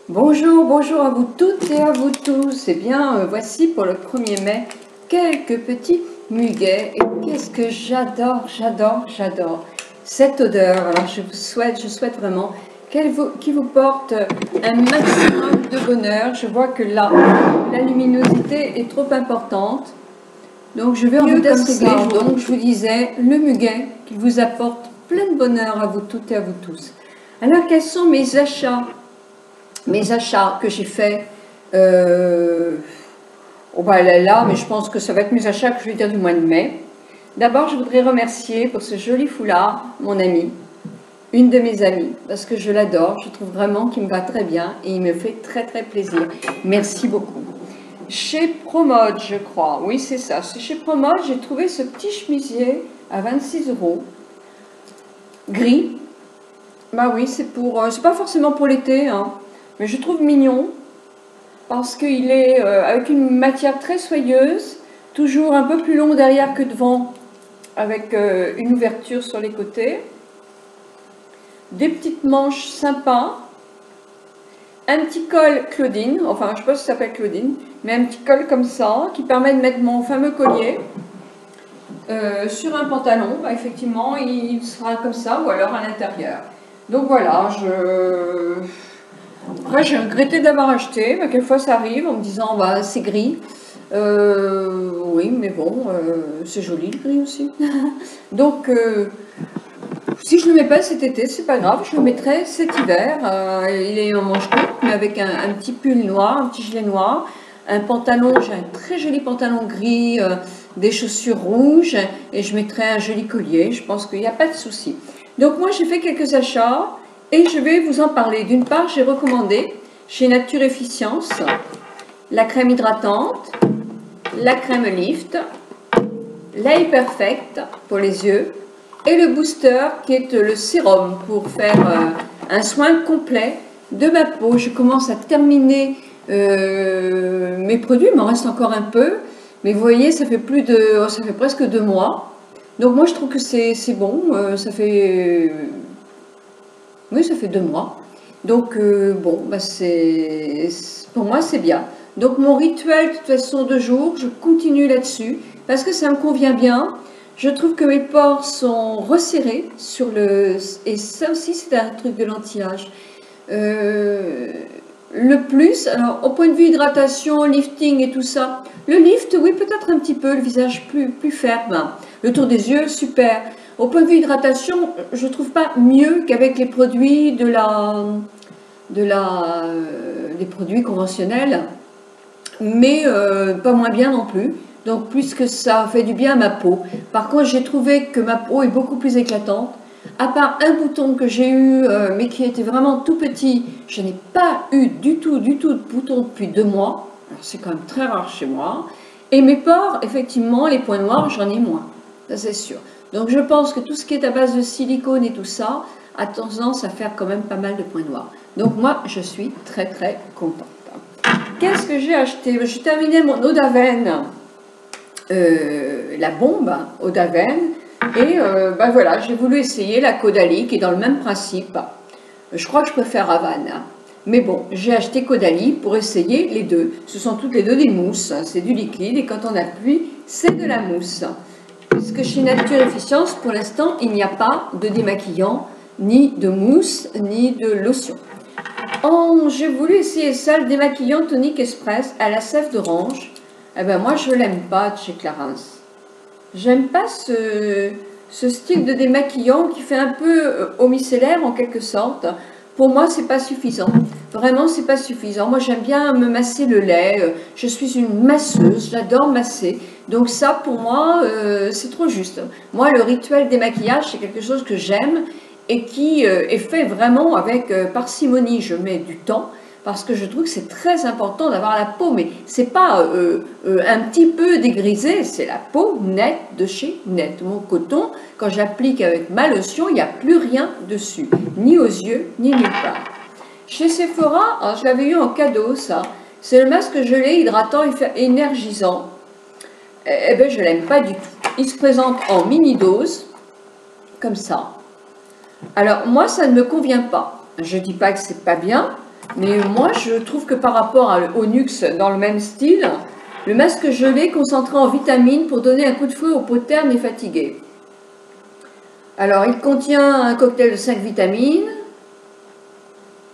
Bonjour, bonjour à vous toutes et à vous tous. Eh bien, voici pour le 1er mai quelques petits muguets. Et qu'est-ce que j'adore, j'adore cette odeur. Alors, je souhaite vraiment qu'il vous porte un maximum de bonheur. Je vois que là, la luminosité est trop importante. Donc, je vais en vous tasser. Donc, je vous disais, le muguet qui vous apporte plein de bonheur à vous toutes et à vous tous. Alors, quels sont mes achats que j'ai fait, on va aller là, mais je pense que ça va être mes achats que je vais dire du mois de mai. D'abord, je voudrais remercier pour ce joli foulard, mon amie, une de mes amies, parce que je l'adore, je trouve vraiment qu'il me va très bien et il me fait très plaisir. Merci beaucoup. Chez Promode, je crois, oui c'est ça, c'est chez Promode, j'ai trouvé ce petit chemisier à 26 €, gris. Bah oui, c'est pas forcément pour l'été, hein. Mais je trouve mignon parce qu'il est avec une matière très soyeuse, toujours un peu plus long derrière que devant, avec une ouverture sur les côtés, des petites manches sympas, un petit col Claudine, enfin je sais pas si ça s'appelle Claudine, mais un petit col comme ça qui permet de mettre mon fameux collier sur un pantalon. Bah, effectivement, il sera comme ça ou alors à l'intérieur. Donc voilà, après, j'ai regretté d'avoir acheté, mais quelquefois ça arrive en me disant bah, c'est gris. Oui, mais bon, c'est joli le gris aussi. Donc, si je ne le mets pas cet été, c'est pas grave, je le mettrai cet hiver. Il est en manche courte, mais avec un petit pull noir, un petit gilet noir, un pantalon, j'ai un très joli pantalon gris, des chaussures rouges, et je mettrai un joli collier. Je pense qu'il n'y a pas de souci. Donc, moi, j'ai fait quelques achats. Et je vais vous en parler. D'une part, j'ai recommandé chez Nature Efficience la crème hydratante, la crème lift, la Perfect pour les yeux et le booster qui est le sérum pour faire un soin complet de ma peau. Je commence à terminer mes produits, il m'en reste encore un peu, mais vous voyez, ça fait presque 2 mois. Donc moi, je trouve que c'est bon, oui, ça fait 2 mois. Donc, bon, bah pour moi, c'est bien. Donc, mon rituel, de toute façon, de jour, je continue là-dessus parce que ça me convient bien. Je trouve que mes pores sont resserrés sur et ça aussi, c'est un truc de l'anti-âge. Le plus, alors, au point de vue hydratation, lifting et tout ça, le lift, oui, peut-être un petit peu, le visage plus ferme. Le tour des yeux, super. Au point de vue hydratation, je ne trouve pas mieux qu'avec les produits des produits conventionnels, mais pas moins bien non plus. Donc, puisque ça fait du bien à ma peau. Par contre, j'ai trouvé que ma peau est beaucoup plus éclatante. À part un bouton que j'ai eu, mais qui était vraiment tout petit, je n'ai pas eu du tout de bouton depuis 2 mois. C'est quand même très rare chez moi. Et mes pores, effectivement, les points noirs, j'en ai moins. Ça, c'est sûr. Donc je pense que tout ce qui est à base de silicone et tout ça a tendance à faire quand même pas mal de points noirs. Donc moi, je suis très contente. Qu'est-ce que j'ai acheté? J'ai terminé mon eau d'Aven, la bombe eau d'Aven. Et ben voilà, j'ai voulu essayer la Caudalie qui est dans le même principe. Je crois que je préfère Havane. Mais bon, j'ai acheté Caudalie pour essayer les deux. Ce sont toutes les deux des mousses. C'est du liquide et quand on appuie, c'est de la mousse. Puisque chez Nature Efficience, pour l'instant, il n'y a pas de démaquillant, ni de mousse, ni de lotion. J'ai voulu essayer ça, le démaquillant tonique express à la sève d'orange. Eh ben moi, je ne l'aime pas de chez Clarins. J'aime pas ce style de démaquillant qui fait un peu eau micellaire en quelque sorte. Pour moi, c'est pas suffisant. Vraiment, c'est pas suffisant. Moi, j'aime bien me masser le lait. Je suis une masseuse, j'adore masser. Donc ça, pour moi, c'est trop juste. Moi, le rituel démaquillage, c'est quelque chose que j'aime et qui est fait vraiment avec parcimonie. Je mets du temps parce que je trouve que c'est très important d'avoir la peau. Mais c'est pas un petit peu dégrisé, c'est la peau nette de chez Net. Mon coton, quand j'applique avec ma lotion, il n'y a plus rien dessus, ni aux yeux, ni nulle part. Chez Sephora, alors je l'avais eu en cadeau, ça. C'est le masque gelé hydratant et énergisant. Eh bien, je ne l'aime pas du tout. Il se présente en mini-dose, comme ça. Alors, moi, ça ne me convient pas. Je ne dis pas que c'est pas bien, Mais moi, je trouve que par rapport au Nux dans le même style, le masque gelé concentré en vitamines pour donner un coup de fouet aux peaux ternes et fatiguées. Alors, il contient un cocktail de 5 vitamines.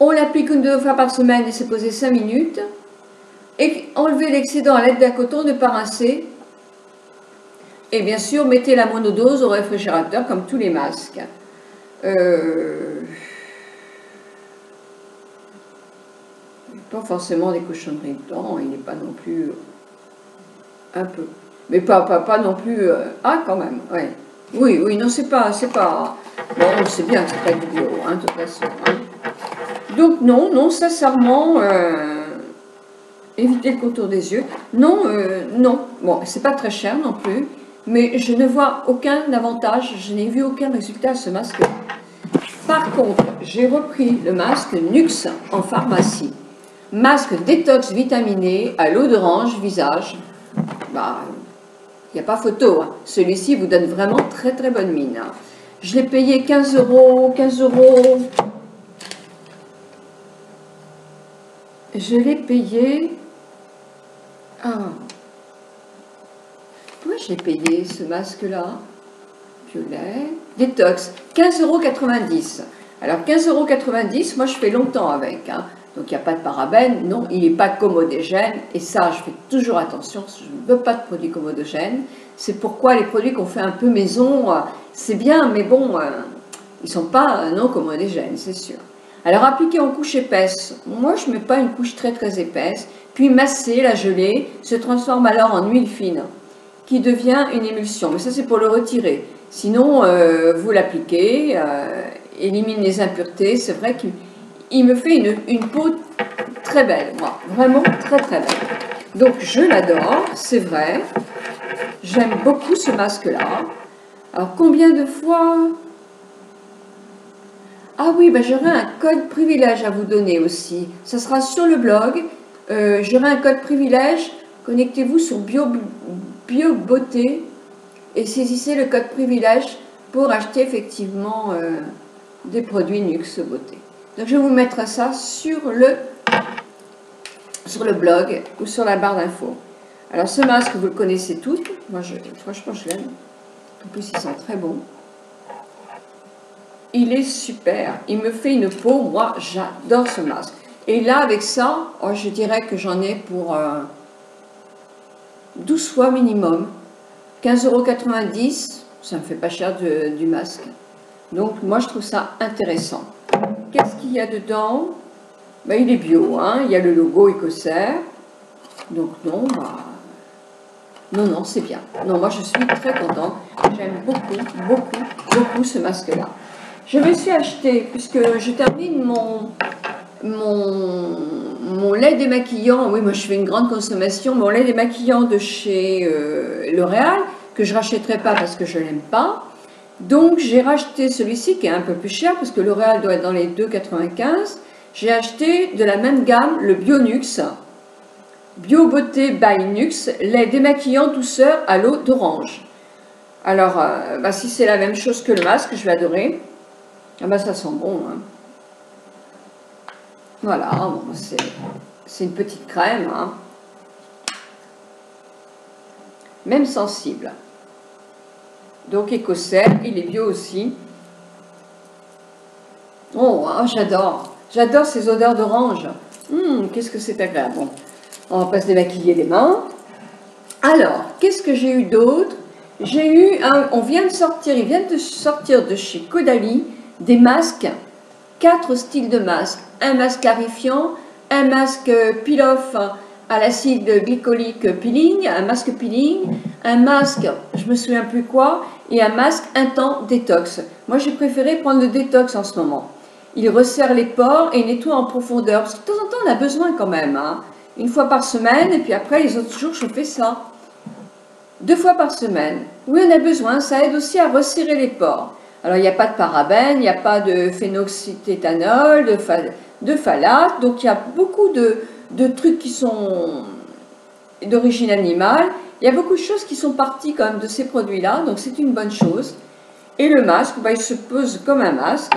On l'applique une 2 fois par semaine et c'est posé 5 minutes. Et enlevez l'excédent à l'aide d'un coton, ne pas rincer. Et bien sûr, mettez la monodose au réfrigérateur comme tous les masques. Pas forcément des cochonneries dedans, il n'est pas non plus un peu. Mais pas non plus. Ah, quand même, ouais. Oui, non, c'est pas. Bon, on sait bien que c'est pas du bio, hein, de toute façon. Hein. Donc, non, sincèrement, évitez le contour des yeux. Non. Bon, c'est pas très cher non plus, mais je ne vois aucun avantage, je n'ai vu aucun résultat à ce masque. Par contre, j'ai repris le masque Nux en pharmacie. Masque détox vitaminé à l'eau d'orange visage. Bah, il n'y a pas photo. Hein. Celui-ci vous donne vraiment très très bonne mine. Hein. Je l'ai payé 15 euros. Je l'ai payé. Ah. Pourquoi j'ai payé ce masque-là? Violet. Détox. 15,90 €. Alors 15,90 €, moi je fais longtemps avec. Hein. Donc il n'y a pas de parabènes, non, il n'est pas commodogène, et ça je fais toujours attention, je ne veux pas de produits commodogènes. C'est pourquoi les produits qu'on fait un peu maison, c'est bien, mais bon, ils ne sont pas non commodogènes, c'est sûr. Alors appliquer en couche épaisse, moi je ne mets pas une couche très très épaisse, puis masser, la geler, se transforme alors en huile fine, qui devient une émulsion, mais ça c'est pour le retirer. Sinon, vous l'appliquez, élimine les impuretés, c'est vrai qu'il me fait une peau très belle, moi, vraiment très très belle. Donc je l'adore, c'est vrai, j'aime beaucoup ce masque-là. Alors combien de fois? Ah oui, ben, j'aurai un code privilège à vous donner aussi, ça sera sur le blog, j'aurai un code privilège, connectez-vous sur BioBeauté et saisissez le code privilège pour acheter effectivement des produits Nux Beauté. Donc je vais vous mettre ça sur le blog ou sur la barre d'infos. Alors ce masque, vous le connaissez toutes. Moi, franchement, je l'aime. En plus, il sent très bon. Il est super. Il me fait une peau. Moi, j'adore ce masque. Et là, avec ça, oh, je dirais que j'en ai pour 12 fois minimum. 15,90 €, ça me fait pas cher du masque. Donc, moi, je trouve ça intéressant. Qu'est-ce qu'il y a dedans? Ben, il est bio, hein, il y a le logo écossaire. Donc non, non, c'est bien. Non, moi je suis très contente. J'aime beaucoup ce masque-là. Je me suis acheté, puisque je termine mon lait démaquillant. Oui, moi je fais une grande consommation. Mon lait démaquillant de chez L'Oréal, que je ne rachèterai pas parce que je ne l'aime pas. Donc j'ai racheté celui-ci qui est un peu plus cher parce que L'Oréal doit être dans les 2,95 €. J'ai acheté de la même gamme le BioNux, BioBeauté by Nux, lait démaquillant douceur à l'eau d'orange. Alors si c'est la même chose que le masque, je vais adorer. Ah bah ça sent bon. Hein. Voilà, bon, c'est une petite crème. Hein. Même sensible. Donc écossais, il est bio aussi. Oh, j'adore ces odeurs d'orange. Qu'est-ce que c'est agréable. Bon, on va pas se démaquiller les mains. Alors, qu'est-ce que j'ai eu d'autre? J'ai eu ils viennent de sortir de chez Caudalie des masques, 4 styles de masques. Un masque clarifiant, un masque peel-off à l'acide glycolique peeling, un masque peeling, un masque, je me souviens plus quoi, et un masque intense détox. Moi, j'ai préféré prendre le détox en ce moment. Il resserre les pores et nettoie en profondeur, parce que de temps en temps, on a besoin quand même. Hein. Une fois par semaine, et puis après, les autres jours, je fais ça. 2 fois par semaine. Oui, on a besoin, ça aide aussi à resserrer les pores. Alors, il n'y a pas de parabènes, il n'y a pas de phénoxyéthanol, de phtalates, donc il y a beaucoup de trucs qui sont d'origine animale. Il y a beaucoup de choses qui sont parties quand même de ces produits-là, donc c'est une bonne chose. Et le masque, il se pose comme un masque.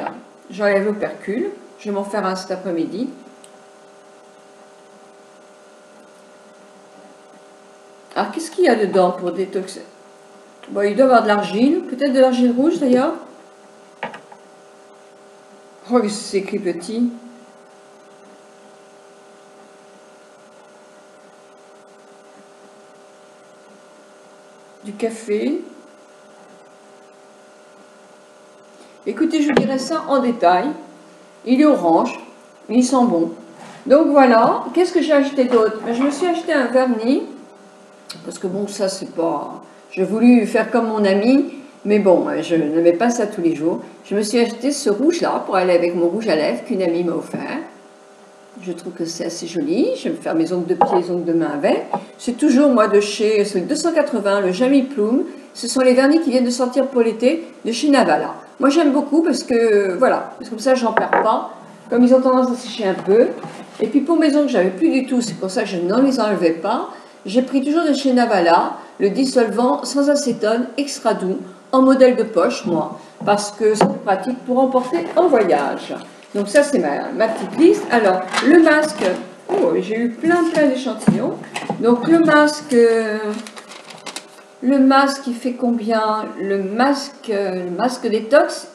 J'enlève l'opercule, je vais m'en faire un cet après-midi. Alors, qu'est-ce qu'il y a dedans pour détoxer? Bon, il doit y avoir de l'argile, peut-être de l'argile rouge d'ailleurs. Oh, c'est écrit petit. Du café. Écoutez, je vous dirai ça en détail. Il est orange, il sent bon. Donc voilà, qu'est-ce que j'ai acheté d'autre? Je me suis acheté un vernis, parce que bon, ça c'est pas... J'ai voulu faire comme mon ami, mais bon, je ne mets pas ça tous les jours. Je me suis acheté ce rouge-là pour aller avec mon rouge à lèvres qu'une amie m'a offert. Je trouve que c'est assez joli. Je vais me faire mes ongles de pied, les ongles de main avec. C'est toujours moi de chez 280, le Jamie Plume. Ce sont les vernis qui viennent de sortir pour l'été de chez Navala. Moi j'aime beaucoup parce que voilà, parce que comme ça j'en perds pas. Comme ils ont tendance à sécher un peu. Et puis pour mes ongles, j'avais plus du tout, c'est pour ça que je n'en les enlevais pas. J'ai pris toujours de chez Navala le dissolvant sans acétone extra doux en modèle de poche, moi, parce que c'est pratique pour emporter en voyage. Donc ça c'est ma petite liste. Alors le masque, oh, j'ai eu plein d'échantillons. Donc le masque il fait combien? Le masque détox.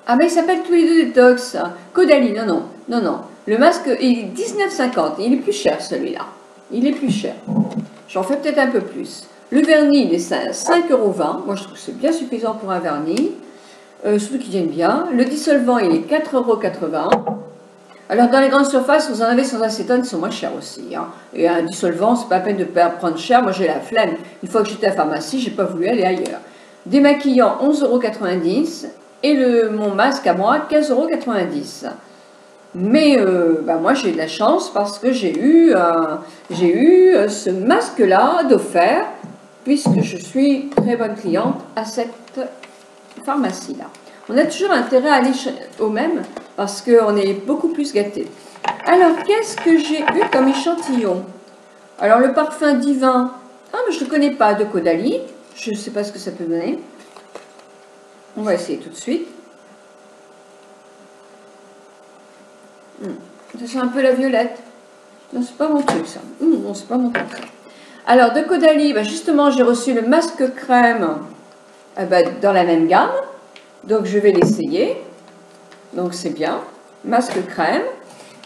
Ah mais il s'appelle tous les deux détox. Caudalie, non. Le masque il est 19,50. Il est plus cher celui-là. Il est plus cher. J'en fais peut-être un peu plus. Le vernis il est 5,20 €. Moi je trouve que c'est bien suffisant pour un vernis. Surtout qu'ils viennent bien. Le dissolvant il est 4,80 €. Alors dans les grandes surfaces, vous en avez sans acétone, ils sont moins chers aussi. Hein. Et un dissolvant, c'est pas la peine de prendre cher. Moi j'ai la flemme. Une fois que j'étais à la pharmacie, j'ai pas voulu aller ailleurs. Démaquillant 11,90 € et mon masque à moi 15,90 €. Mais moi j'ai de la chance parce que j'ai eu ce masque-là d'offert puisque je suis très bonne cliente à cette pharmacie-là. On a toujours intérêt à aller au même parce qu'on est beaucoup plus gâtés. Alors, qu'est-ce que j'ai eu comme échantillon? Alors, le parfum divin, ah, mais je ne le connais pas, de Caudalie. Je ne sais pas ce que ça peut donner. On va essayer tout de suite. Ça sent un peu la violette. Non, c'est pas mon truc, ça. Non, c'est pas mon truc, ça. Alors, de Caudalie, justement, j'ai reçu le masque crème dans la même gamme. Donc, je vais l'essayer. Donc, c'est bien. Masque crème.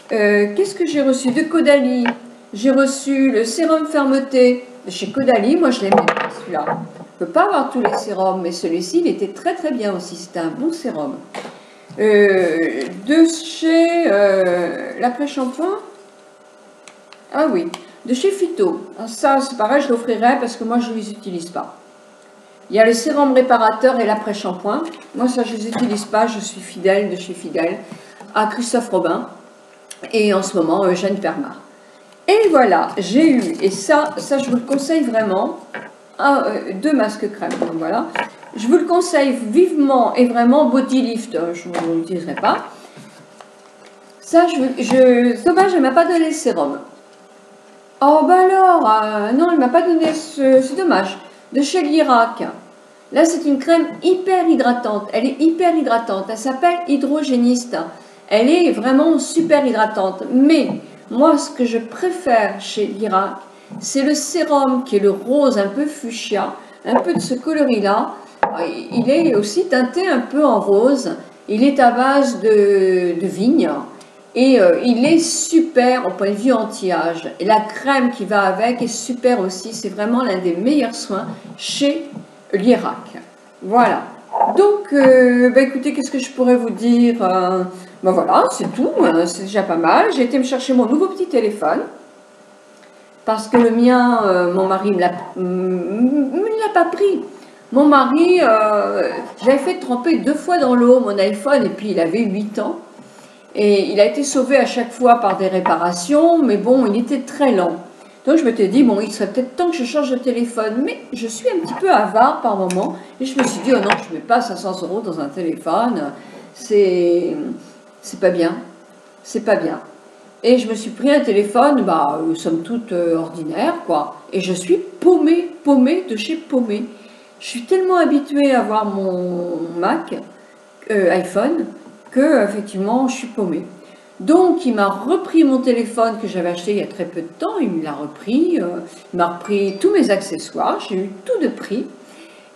Qu'est-ce que j'ai reçu de Caudalie? J'ai reçu le sérum fermeté de chez Caudalie. Moi, je l'aime bien, celui-là. On ne peut pas avoir tous les sérums, mais celui-ci, il était très, très bien aussi. C'était un bon sérum. De chez l'après-shampoing. Ah oui. De chez Phyto. Ça, c'est pareil, je l'offrirai parce que moi, je ne les utilise pas. Il y a le sérum réparateur et l'après-shampoing. Moi, ça, je ne les utilise pas. Je suis fidèle de chez Fidèle à Christophe Robin. Et en ce moment, Eugène Permar. Et voilà, j'ai eu, et ça je vous le conseille vraiment, 2 masques crème. Donc voilà. Je vous le conseille vivement et vraiment Body Lift. Je ne l'utiliserai pas. Ça, dommage, elle ne m'a pas donné le sérum. Oh, bah alors, non, elle ne m'a pas donné c'est dommage. De chez Lirac. Là, c'est une crème hyper hydratante. Elle est hyper hydratante. Elle s'appelle Hydrogéniste. Elle est vraiment super hydratante. Mais moi, ce que je préfère chez Lirac, c'est le sérum qui est le rose un peu fuchsia. Un peu de ce coloris-là. Il est aussi teinté un peu en rose. Il est à base de vigne. Et il est super au point de vue anti-âge. Et la crème qui va avec est super aussi. C'est vraiment l'un des meilleurs soins chez Lirac. Voilà. Donc, écoutez, qu'est-ce que je pourrais vous dire? Voilà, c'est tout. C'est déjà pas mal. J'ai été me chercher mon nouveau petit téléphone. Parce que le mien, mon mari me l'a pas pris. Mon mari, j'avais fait tremper 2 fois dans l'eau mon iPhone. Et puis, il avait 8 ans. Et il a été sauvé à chaque fois par des réparations, mais bon, il était très lent. Donc je m'étais dit, bon, il serait peut-être temps que je change de téléphone. Mais je suis un petit peu avare par moment. Et je me suis dit, oh non, je ne mets pas 500 € dans un téléphone. C'est pas bien. C'est pas bien. Et je me suis pris un téléphone, somme toute ordinaire, quoi. Et je suis paumée de chez paumée. Je suis tellement habituée à avoir mon Mac, iPhone, que effectivement je suis paumée. Donc il m'a repris mon téléphone que j'avais acheté il y a très peu de temps, il me l'a repris, il m'a repris tous mes accessoires, j'ai eu tout de prix.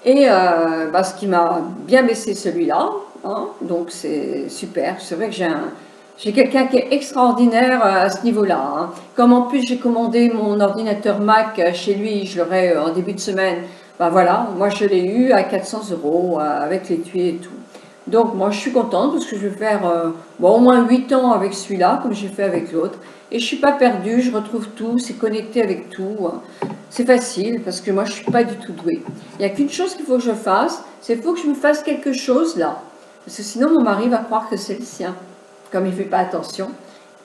Et ce qui m'a bien baissé celui-là, hein, donc c'est super. C'est vrai que j'ai quelqu'un qui est extraordinaire à ce niveau-là. Hein. Comme en plus j'ai commandé mon ordinateur Mac chez lui, je l'aurai en début de semaine. Ben voilà, moi je l'ai eu à 400 € avec l'étui et tout. Donc moi je suis contente parce que je vais faire au moins 8 ans avec celui-là, comme j'ai fait avec l'autre. Et je ne suis pas perdue, je retrouve tout, c'est connecté avec tout. C'est facile parce que moi je ne suis pas du tout douée. Il n'y a qu'une chose qu'il faut que je fasse, c'est qu'il faut que je me fasse quelque chose là. Parce que sinon mon mari va croire que c'est le sien, comme il ne fait pas attention.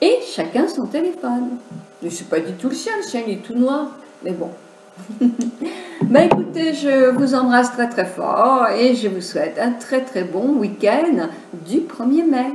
Et chacun son téléphone. Mais c'est pas du tout le sien il est tout noir. Mais bon. Écoutez, je vous embrasse très très fort et je vous souhaite un très très bon week-end du 1er mai.